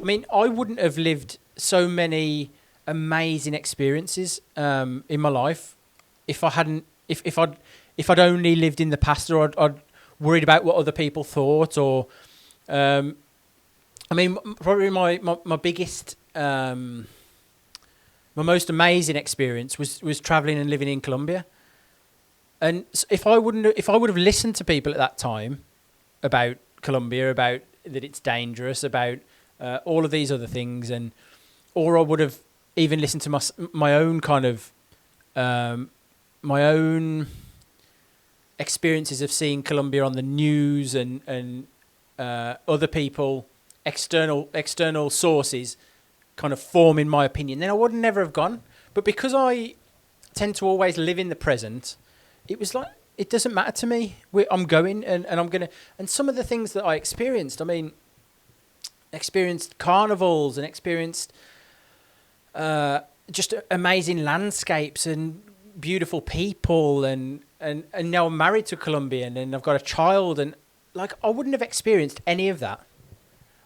I mean, I wouldn't have lived so many amazing experiences in my life if I hadn't, if I'd only lived in the past, or I'd worried about what other people thought, or I mean, probably my biggest, my most amazing experience was traveling and living in Colombia. And if I would have listened to people at that time about Colombia, about that it's dangerous, about all of these other things, or I would have even listened to my own kind of my own experiences of seeing Colombia on the news and other people, external sources, kind of forming my opinion, then I would never have gone. But because I tend to always live in the present, it was like, it doesn't matter to me. I'm going and I'm going to... And some of the things that I experienced, I mean, experienced carnivals and experienced just amazing landscapes and beautiful people. And now I'm married to a Colombian and I've got a child. And like, I wouldn't have experienced any of that.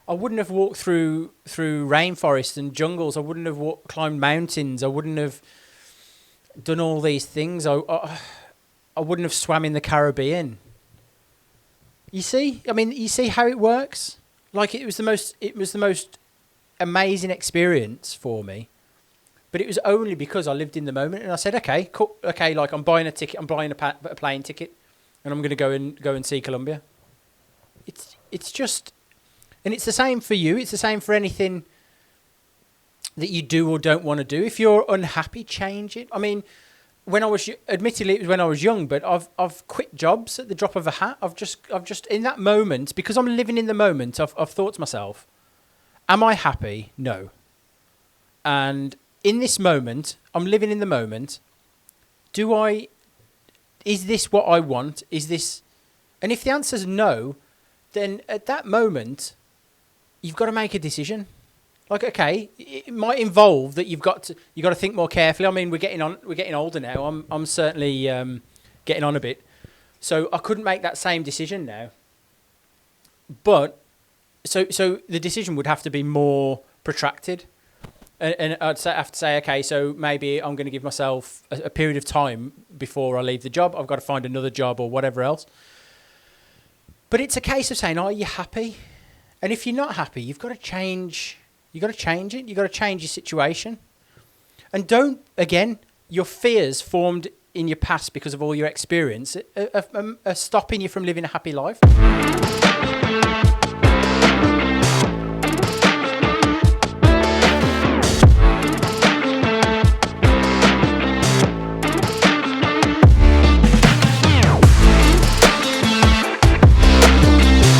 I wouldn't have walked through rainforests and jungles. I wouldn't have climbed mountains. I wouldn't have done all these things. I wouldn't have swam in the Caribbean. You see? I mean, you see how it works? Like, it was the most amazing experience for me. But it was only because I lived in the moment and I said, okay, cool. Okay, like I'm buying a ticket, I'm buying a plane ticket and I'm going to go and see Colombia. It's just, and it's the same for you. It's the same for anything that you do or don't want to do. If you're unhappy, change it. I mean, admittedly it was when I was young, but I've quit jobs at the drop of a hat. I've just in that moment, because I'm living in the moment, I've thought to myself, am I happy? No. And in this moment, I'm living in the moment. Is this what I want? And if the answer's no, then at that moment, you've got to make a decision. Like, okay, it might involve that you've got to think more carefully. I mean, we're getting older now. I'm certainly getting on a bit, so I couldn't make that same decision now. But so the decision would have to be more protracted, and have to say, okay, so maybe I'm going to give myself a period of time before I leave the job. I've got to find another job or whatever else. But it's a case of saying, are you happy? And if you're not happy, you've got to change. You've got to change it. You've got to change your situation. And don't, again, your fears formed in your past because of all your experience are stopping you from living a happy life.